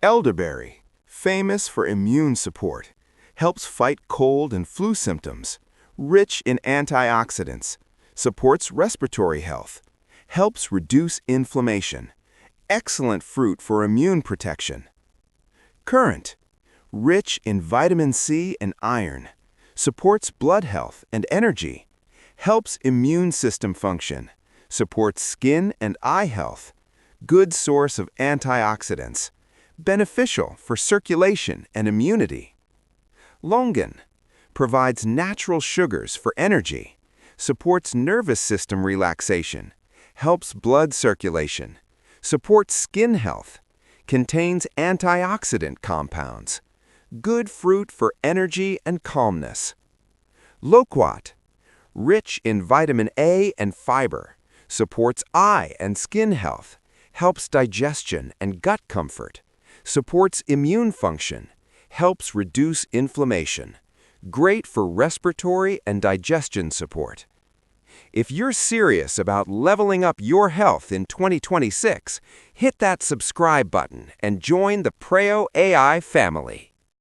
Elderberry, famous for immune support, helps fight cold and flu symptoms, rich in antioxidants, supports respiratory health, helps reduce inflammation, excellent fruit for immune protection. Currant, rich in vitamin C and iron, supports blood health and energy, helps immune system function, supports skin and eye health, good source of antioxidants, beneficial for circulation and immunity. Longan provides natural sugars for energy, supports nervous system relaxation, helps blood circulation, supports skin health, contains antioxidant compounds, good fruit for energy and calmness. Loquat, rich in vitamin A and fiber, supports eye and skin health, helps digestion and gut comfort, supports immune function, helps reduce inflammation, great for respiratory and digestion support. If you're serious about leveling up your health in 2026, hit that subscribe button and join the Preyo AI family.